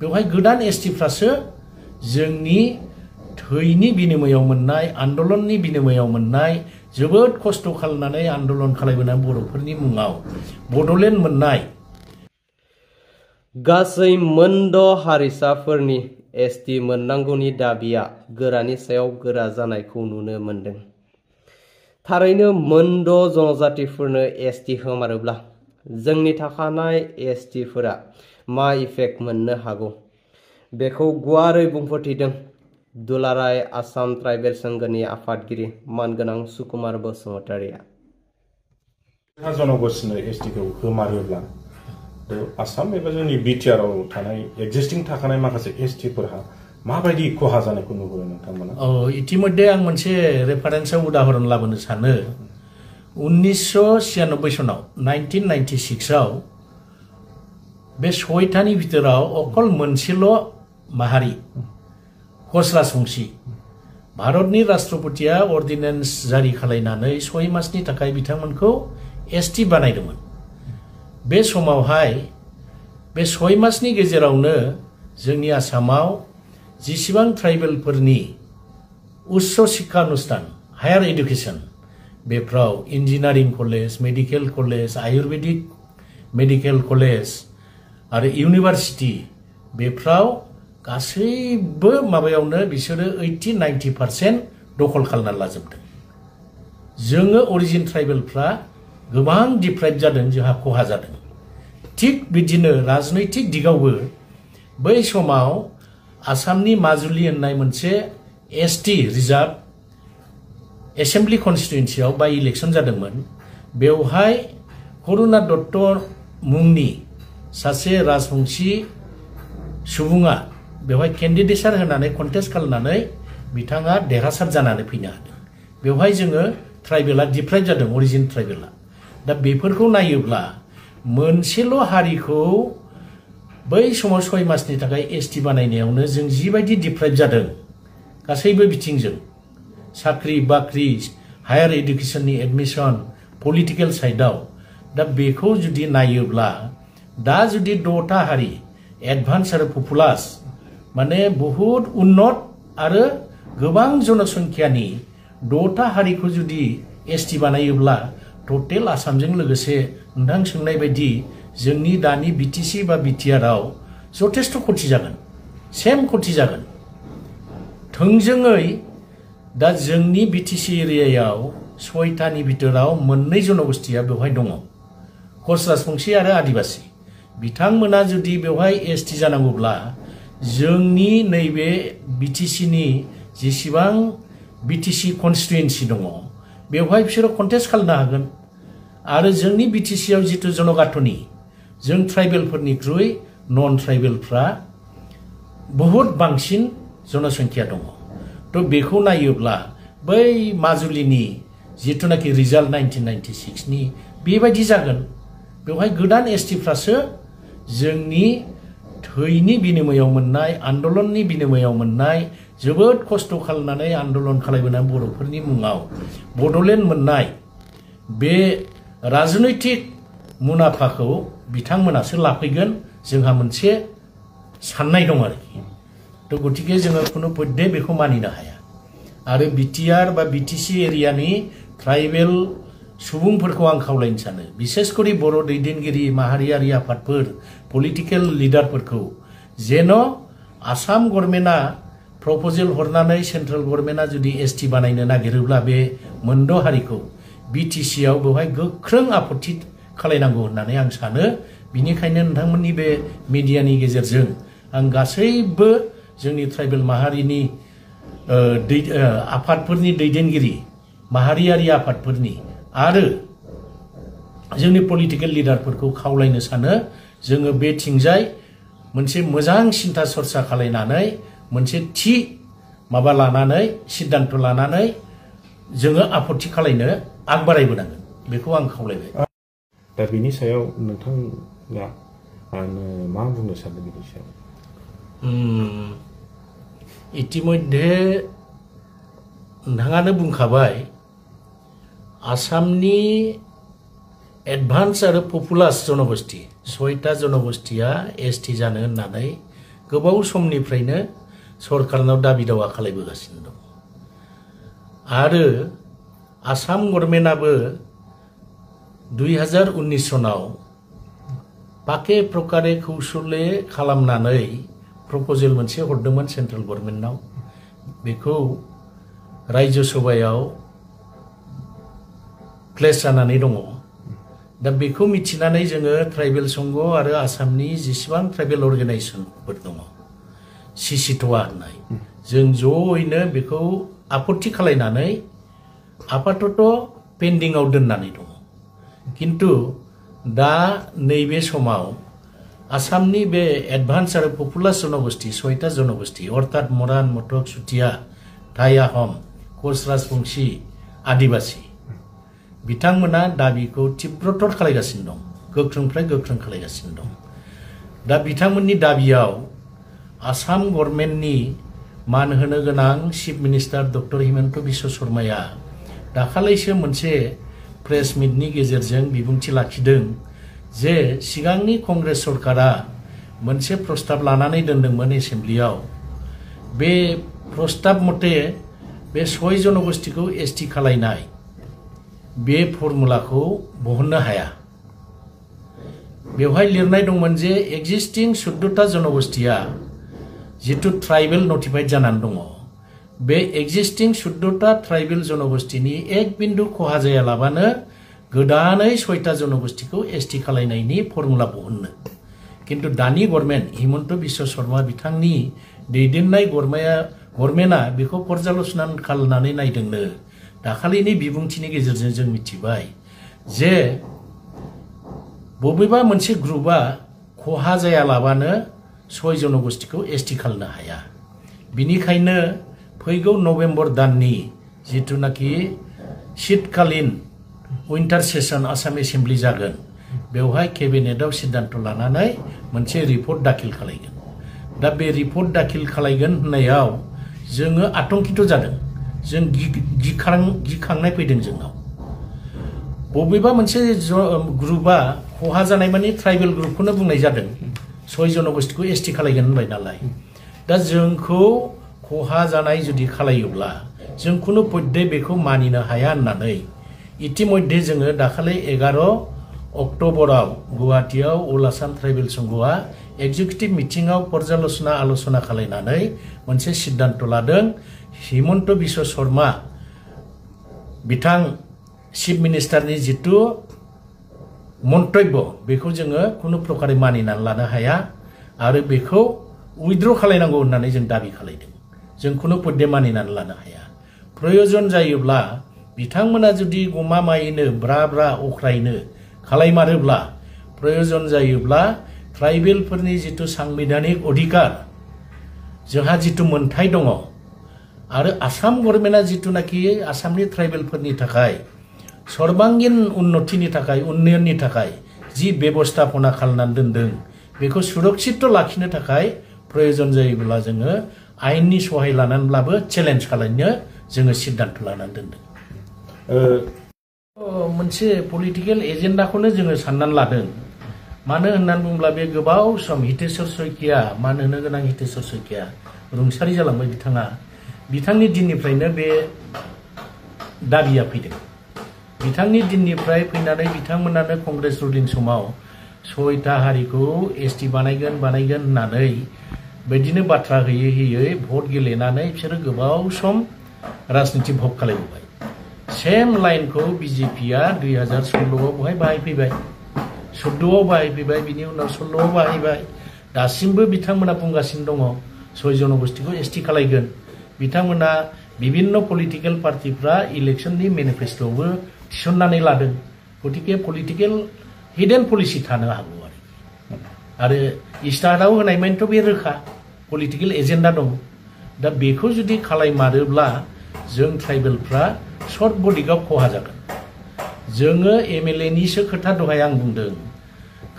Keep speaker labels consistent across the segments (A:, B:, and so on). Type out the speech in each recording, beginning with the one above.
A: बेवहाय गोदान एसटिफ्रासो जोंनि थैनि बिनिमयाव मोननाय आन्दलननि बिनिमयाव मोननाय जोबोद खस्थ' खालामनानै आन्दलन खालामबोनाय बर'फोरनि मुङाव बड'लेण्ड मोननाय
B: गासै मोनद' हारिसाफोरनि एसटि मोननांगौनि दाबिया गोरानि सायाव गोरा जानायखौ नुनो मोनदों। थारैनो मोनद' जनजातिफोरनो एसटि होमारोब्ला जोंनि थाखानाय एसटिफोरा मा इफेक्ट मोननो हागौ बेखौ गुवारै बुंफोरथिदों दुलाराय आसाम ट्राइबेल संघनि आफादगिरि मानगोनां सुकुमार बसुमतारिया।
C: जनगोष्ठीनो एसटिखौ होमारोब्ला आसाम एबा जोंनि बिटिआरआव थानाय एक्जिस्टिं थाखानाय माखासे एसटिफोरहा माबायदि खहा जानायखौ नुहुरो नोंथांमोना?
A: इतिमध्ये आं मोनसे रेफारेन्सआव उदाहरन लाबोनो सानो 1996 सनाव 1996 आव बे सयथानि भितराव अकल मोनसेल' माहारि कच राजबंशी भारतनि राष्ट्रपतिया अर्डिनेन्स जारि खालायनानै 6 मासनि थाखाय बिथांमोनखौ एसटि बानायदोंमोन। बे समावहाय बे 6 मासनि गेजेरावनो जोंनि आसामाव जिसिबां ट्राइबेलफोरनि उच्च शिक्षा अनुष्ठान हायार एडुकेशन बेफ्राव engineering college medical college Ayurvedic medical college आरो इउनिभार्सिटी बेफ्राव गासैबो माबायावनो बिसोरो 80-90% दखल खालामना लाजोबदों। जोङो अरिजिन ट्राइबेलफ्रा गोबां डिप्राइभ जादों, जोंहा खहा जादों। थिग बिदिनो राजनैतिक दिगावबो बै समाव आसामनि माजुलि होननाय मोनसे एसटि रिजार्भ एसेम्बलि कन्स्टिटुएन्सियाव बाय इलेक्शन जादोंमोन। बेवहाय करुणा दत्त मुंनि सासे राजबंशी सुबुङा बेवहाय केन्डिडेटसार होनानै कन्टेस्ट खालामनानै बिथाङा देरहासार जानानै फैनो हादों। बेवहाय जोङो ट्राइबेला डिप्राइभ जादों, अरिजिन ट्राइबेला। दा बेफोरखौ नायोब्ला मोनसेल' हारिखौ बै समाव 6 मासनि थाखाय एसटि बानायनायावनो जों जिबायदि डिप्राइभ जादों गासैबो बिथिंजों साख्रि बाख्रि हायार एडुकेशननि एडमिशन पलिटिकेल साइडआव, दा बेखौ जुदि नायोब्ला दा जुदि 6टा हारि एडभान्स आरो पपुलास माने बहुत उन्नत आरो गोबां जनसंख्यानि 6टा हारिखौ जुदि एसटि बानायोब्ला टटेल आसामजों लोगोसे नोंथां सोंनाय बायदि जोंनि दानि बिटिसि बा बिटिआरआव जथेस्थ' खथि जागोन, सेम खथि जागोन। थोंजोङै दा जोंनि बिटिसि एरियायाव 6टानि भितराव 2 जनगोष्ठीया बेवहाय दङ, कच राजबंशी आरो आदिबासी। बिथांमोना जुदि बेवहाय एसटि जानांगौब्ला जोंनि नैबे बिटिसिनि जेसेबां बिटिसि कन्स्टिटुएन्सि दङ बेवहाय बिसोरो कन्टेस्ट खालामनो हागोन। आरो जोंनि बिटिसिआव जितु जनगाथनि जों ट्राइबेलफोरनिख्रुइ नन ट्राइबेलफ्रा बहुत बांसिन जनसंख्या दङ। थ' बेखौ नायोब्ला बै माजुलिनि जितुनाखि रिजाल्ट 1996नि बेबायदि जागोन। बेवहाय गोदान एसटिफ्रासो जोंनि थैनि बिनिमयाव मोननाय आन्दलननि बिनिमयाव मोननाय जोबोद खस्थ' खालामनानै आन्दलन खालामबोनाय बर'फोरनि मुङाव बड'लेण्ड मोननाय बे राजनैतिक मुलाम्फाखौ बिथांमोनासो लाफैगोन, जोंहा मोनसे साननाय दं आरोखि। थ' गतिके जोङो खुनु पद्धे बेखौ मानिनो हाया। आरो बिटिआर बा बिटिसि एरियानि ट्राइबेल सुबुंफोरखौ आं खावलायनो सानो, बिसेसकरि बर' दैदेनगिरि माहारियारि आफादफोर पलिटिकेल लिडारफोरखौ जेन' आसाम गभर्नमेन्टआ प्रप'जेल हरनानै सेन्ट्रेल गभर्नमेन्टआ जुदि एसटि बानायनो नागिरोब्ला बे मोनद' हारिखौ बिटिसिआव बेवहाय गोख्रों आपत्ति खालायनांगौ होननानै आं सानो। बिनिखायनो नोंथांमोननि बे मिडियानि गेजेरजों आं गासैबो जोंनि ट्राइबेल माहारिनि आफादफोरनि दैदेनगिरि माहारियारि आफादफोरनि आरो जोंनि पलिटिकेल लिडारफोरखौ खावलायनो सानो, जोङो बेथिंजाय मोनसे मोजां सिन्था सरसा खालायनानै मोनसे थि माबा लानानै सिद्धान्त लानानै जोङो आपत्ति खालायनो आगबारायबोनांगोन, बेखौ आं खावलायबाय।
C: दा बिनि सायाव नोंथाङा मा बुंनो सानो बिनि सायाव?
A: इतिमध्ये नोंथाङानो बुंखाबाय आसामनि एडभान्स आरो पपुलास जनगोष्ठी 6टा जनगोष्ठीया एसटि जानो होननानै गोबाव समनिफ्रायनो सरकारनाव दाबि दावा खालामबोगासिनो दं आरो आसाम गभर्नमेन्टआबो 2019 सनाव पाके प्रकारे कौशले खालामनानै प्रपोजल मोनसे हरदोंमोन सेन्ट्रेल गभर्नमेन्टनाव बेखौ राज्य सभायाव प्लेस जानानै दङ दा बेखौ मिथिनानै जोङो ट्राइबेल संघ आरो आसामनि जेसेबां ट्राइबेल अर्गानाइजेसनफोर दङ सिसिटवा होननाय जों जयैनो बेखौ आपत्ति खालायनानै आपातत पेन्डिंआव दोननानै दङ किन्तु दा नैबे समाव आसामनि बे एडभान्स आरो पपुलार जनगोष्ठी 6टा जनगोष्ठी अर्थात मरान मटक चुटिया टाइ आहम कच राजबंशी आदिबासी बिथांमोना दाबिखौ तीव्रतर खालायगासिनो दं गोख्रोंनिफ्राय गोख्रों खालायगासिनो दं दा बिथांमोननि दाबियाव आसाम गभर्नमेन्टनि मान होनो गोनां chief minister doctor Himanta Biswa शर्माया दाखालैसो मोनसे प्रेस मिटनि गेजेरजों बिबुंथि लाखिदों जे सिगांनि कंग्रेस सरकारा मोनसे प्रस्ताब लानानै दोनदोंमोन एसेम्ब्लियाव बे प्रस्ताब मते बे 6 जनगोष्ठीखौ एसटी खालायनाय बे फर्मुलाखौ बहननो हाया बेवहाय लिरनाय दंमोन जे एक्जिस्टिं 14टा जनगोष्ठीया जितु ट्राइबेल नटिफाइड जानानै दङ बे एक्जिस्टिं 14टा ट्राइबेल जनगोष्ठीनि एक बिन्दु खहा जायालाबानो गोदानै 6टा जनगोष्ठीखौ एसटी खालायनायनि फर्मुला बहननो किन्तु दानि गभर्नमेन्ट हिमन्त बिश्व शर्मा बिथांनि दैदेननाय गभर्नमेन्टआ बेखौ पर्यालोचना खालामनानै नायदोंनो दाखालिनि बिबुंथिनि गेजेरजों जों मिथिबाय जे बबेबा मोनसे ग्रुपआ खहा जायालाबानो 6 जनगोष्ठीखौ एसटी खालामनो हाया बिनिखायनो फैगौ नभेम्बर दाननि जितुनाखि शीतकालीन उइन्टार सेसन आसाम एसेम्ब्लि जागोन बेवहाय केबिनेटआव सिद्धान्त लानानै मोनसे रिपर्ट दाखिल खालायगोन दा बे रिपर्ट दाखिल खालायगोन होननायाव जोङो आतंकित जादों जों गिखांनाय फैदों जोंनाव बबेबा मोनसे ग्रुपआ खहा जानाय माने ट्राइबेल ग्रुपखौनो बुंनाय जादों 6 जनगोष्ठीखौ एसटी खालायगोन होनबाय नालाय दा जोंखौ खहा जानाय जुदि खालायोब्ला जों खुनु पद्धे बेखौ मानिनो हाया होननानै इतिमध्ये जोङो दाखालि 11 अक्ट'बराव गुवाहाटीयाव अल आसाम ट्राइबेल संघआ एक्जिक्यूटिव मिटिंआव पर्यालोचना आलोचना खालायनानै मोनसे सिद्धान्त लादों हिमन्त बिश्व शर्मा बिथां चिफ मिनिस्टारनि जितु मन्तव्य बेखौ जोङो खुनु प्रकारे मानिनानै लानो हाया आरो बेखौ उइथड्र खालायनांगौ होननानै जों दाबि खालायदों जों खुनु पद्धे मानिनानै लानो हाया प्रयोजन जायोब्ला बिथांमोना जुदि गमामायैनो ब्रा ब्रा अख्रायनो खालायमारोब्ला प्रयोजन जायोब्ला ट्राइबेलफोरनि जितु सांबिधानिक अधिकार जोंहा जितु मोनथाय दङ आरो आसाम गभर्नमेन्टआ जितुनाखि आसामनि ट्राइबेलफोरनि थाखाय सर्बांगीन उन्नतिनि थाखाय उन्नयननि थाखाय जि बेबस्थापना खालामनानै दोनदों बेखौ सुरक्षित लाखिनो थाखाय प्रयोजन जायोब्ला जोङो आयेननि सहाय लानानैब्लाबो चेलेन्ज खालामनो जोङो सिद्धान्त लानानै दोनदों मोनसे पलिटिकेल एजेन्डाखौनो जोङो साननानै लादों मानो होननानै बुङोब्ला बे गोबाव सम हितेश्वर शइकिया मान होनो गोनां हितेश्वर शइकिया रुंसारि जालांबाय बिथांनि दिननिफ्रायनो बे दाबिया फैदों बिथांनि दिननिफ्राय फैनानै बिथांमोनानो कंग्रेस रुलिं समाव 6टा हारिखौ एसटी बानायगोन होननानै बेदिनो बाथ्रा होयै भट गेलेनानै बिसोरो गोबाव सम राजनीति भोग खालामबाय सेम लाइनखौ बीजेपीआ 2016 आव बहाय बाहायफैबाय 14 आव बाहायफैबाय बिनि उनाव 16 आव बाहायबाय दासिमबो बिथांमोना बुंगासिनो दङ 6 जनगोष्ठीखौ एसटी खालायगोन बिथांमोना विभिन्न पलिटिकल पार्टीफ्रा इलेक्शननि मेनिफेस्टोआवबो थिसननानै लादों गतिके पलिटिकल हिडन पलिसि थानो हागौ आरो इस्टाराव होनाय मानेथ' बे रोखा पलिटिकल एजेन्डा दं दा बेखौ जुदि खालायमारोब्ला जों ट्राइबेलफ्रा सर्ट बडिगाव खहा जागोन जोङो एमएलए निसो खोथा दहाय आं बुंदों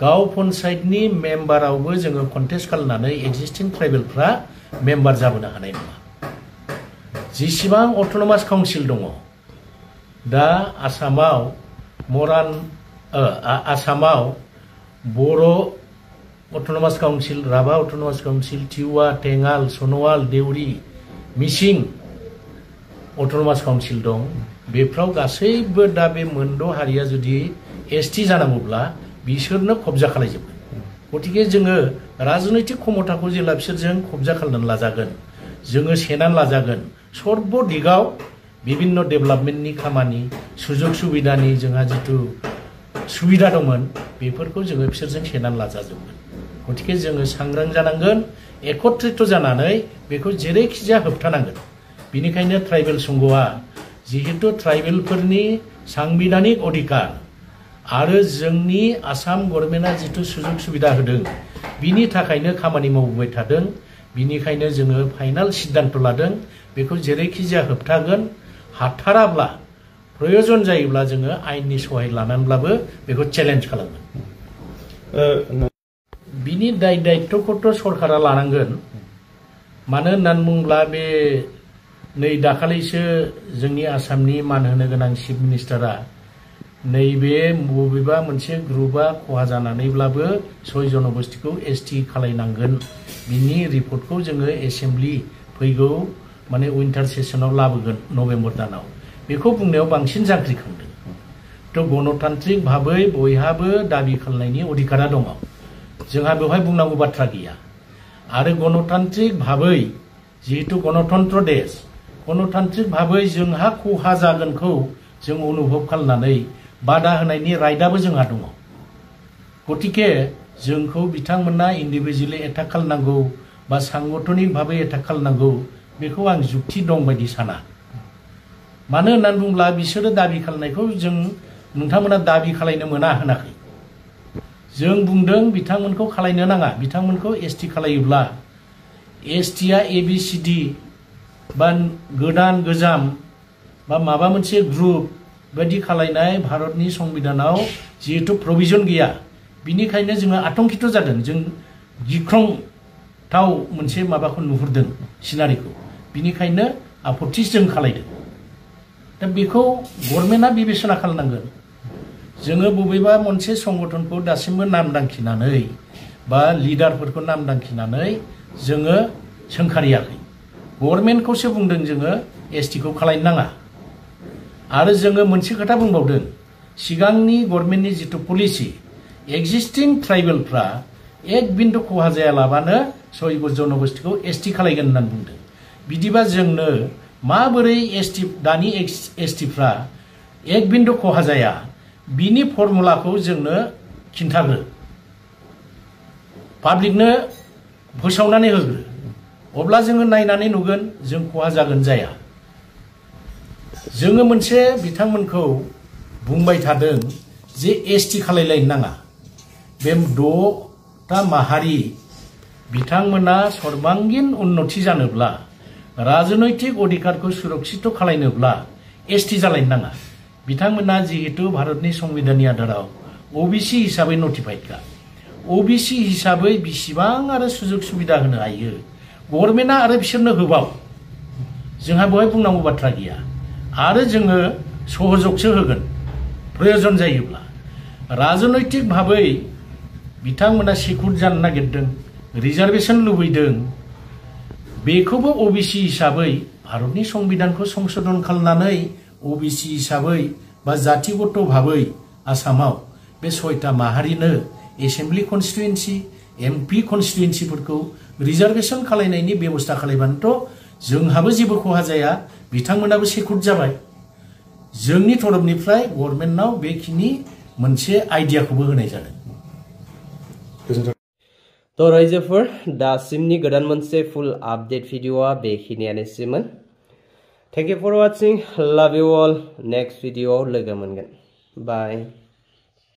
A: गाव पन्चायतनि मेम्बारावबो जोङो कन्टेस्ट खालामनानै एक्जिस्टिं ट्राइबेलफ्रा मेम्बार जाबोनो हानाय नङा जेसेबां अट'नमास काउन्सिल दङ दा आसामाव Bodo' autonomous council, Rabha autonomous council, Tiwa, Thengal, Sonowal, Deori, Mising autonomous council दं। बेफ्राव गासैबो दा बे मोनद' हारिया जुदि एसटि जानांगौब्ला बिसोरनो कब्जा खालायजोबगोन। गतिके जोङो राजनैतिक क्षमताखौ जेब्ला बिसोरजों कब्जा खालामनानै लाजागोन, जोङो सेनानै लाजागोन, सर्ब दिगाव बिभिन्न डेभेलपमेन्टनि खामानि, सुजुग सुबिदानि जोंहा जिथु सुबिदा दंमोन बेफोरखौ जोङो बिसोरजों सेनानै लाजाजोबगोन। गतिके जोङो सांग्रां जानांगोन, एकत्रित जानानै बेखौ जेरैखिजाया होबथानांगोन। बिनिखायनो ट्राइबेल संघआ जिहेतु ट्राइबेलफोरनि सांबिधानिक अधिकार आरो जोंनि आसाम गभर्नमेन्टआ जिथु सुजुग सुबिदा होदों बिनि थाखायनो खामानि मावबोबाय थादों। बिनिखायनो जोङो फाइनाल सिद्धान्त लादों, बेखौ जेरैखिजाया होबथागोन। हाथाराब्ला प्रयोजन जायोब्ला जोङो आयेननि सहाय लानानैब्लाबो बेखौ चेलेन्ज खालामगोन। बिनि दायित्वखौथ' सरकारा लानांगोन। मानो होननानै बुङोब्ला बे नै दाखालिसो जोंनि आसामनि मान होनो गोनां चिफ मिनिस्टारा नैबे बबेबा मोनसे ग्रुपआ खहा जानानैब्लाबो 6 जनगोष्ठीखौ एसटि खालायनांगोन बिनि रिपर्टखौ जोङो एसेम्बलि फैगौ माने उइन्टार सेसनाव लाबोगोन नभेम्बर दानाव। बेखौ बुंनायाव बांसिन जांख्रिखांदों। थ' गणतान्त्रिक भाबै बयहाबो दाबि खालामनायनि अधिकारा दङ, जोंहा बेवहाय बुंनांगौ बाथ्रा गैया। आरो गणतान्त्रिक भाबै जिहेतु गणतन्त्र देश, गणतान्त्रिक भाबै जोंहा खहा जागोनखौ जों अनुभब खालामनानै बादा होनायनि राइटआबो जोंहा दङ। गतिके जोंखौ बिथांमोना इन्डिभिजुवेलि एटाक खालामनांगौ बा सांगठनिक भाबै एटाक खालामनांगौ बेखौ आं जुक्ति दं बायदि साना। मानो होननानै बुङोब्ला बिसोरो दाबि खालामनायखौ जों नोंथांमोना दाबि खालायनो मोना होनाखै। जों बुंदों बिथांमोनखौ खालायनो नाङा, बिथांमोनखौ एसटि खालायोब्ला एसटिआ एबिसिडि बा गोदान गोजाम बा माबा मोनसे ग्रुप बायदि खालायनाय भारतनि संबिधानाव जिहेतु प्रभिजन गैया, बिनिखायनो जोङो आतंकित जादों। जों गिख्रंथाव मोनसे माबाखौ नुहुरदों सिनारिखौ, बिनिखायनो आपत्ति जों खालायदों। दा बेखौ गभर्नमेन्टआ बिबेचना खालामनांगोन। जोङो बबेबा मोनसे संगठनखौ दासिमबो नाम दांखिनानै बा लिडारफोरखौ नाम दांखिनानै जोङो सोंखारियाखै। गभर्नमेन्टखौसो बुंदों जोङो एसटिखौ खालायनो नाङा। आरो जोङो मोनसे खोथा बुंबावदों, सिगांनि गभर्नमेन्टनि जिथु पलिसि एक्जिस्टिं ट्राइबेलफ्रा एक बिन्दु खहा जायालाबानो 6 जनगोष्ठीखौ एसटि खालायगोन होननानै बुंदों। बिदिबा जोंनो माबोरै एसटि दानि एसटिफ्रा एक बिन्दु खहा जाया बिनि फर्मुलाखौ जोंनो खिन्थाग्रो, पाब्लिकनो फोसावनानै होग्रो, अब्ला जोङो नायनानै नुगोन जों खहा जागोन जाया। जोङो मोनसे बिथांमोनखौ बुंबाय थादों जे एसटि खालायलायनो नाङा। बे 6टा माहारि बिथांमोना सर्बांगिन उन्नति जानोब्ला राजनैतिक अधिकारखौ सुरक्षित खालायनोब्ला एसटि जालायनो नाङा। बिथांमोना जिहेतु भारतनि संबिधाननि आधाराव ओबिसि हिसाबै नटिफाइडखा, ओबिसि हिसाबै बिसिबां आरो सुजुग सुबिदा होनो हायो गभर्नमेन्टआ आरो बिसोरनो होबाव, जोंहा बेवहाय बुंनांगौ बाथ्रा गैया। आरो जोङो सहजगसो होगोन प्रयोजन जायोब्ला। राजनैतिक भाबै बिथांमोना सिकुर जानो नागिरदों, रिजार्भेसन लुबैदों, बेखौबो ओबिसि हिसाबै भारतनि संबिधानखौ संशोधन खालामनानै ओबिसि हिसाबै बा जातिगत भाबै आसामाव बे 6टा माहारिनो एसेम्बलि कन्स्टिटुएन्सि एमपि कन्स्टिटुएन्सिफोरखौ रिजार्भेसन खालायनायनि बेबस्था खालायबानोथ' जोंहाबो जेबो खहा जाया, बिथांमोनाबो सेकुर जाबाय। जोंनि तरफनिफ्राय गभर्नमेन्टनाव बेखिनि मोनसे आइडियाखौबो होनाय जादों।
B: तो रायजोफोर, दासिमनि गोदान मोनसे फुल आपडेट भिडिअआ बेखिनियानोसैमोन। Thank you for watching, love you all. Next भिडिअआव लोगो मोनगोन। बाय।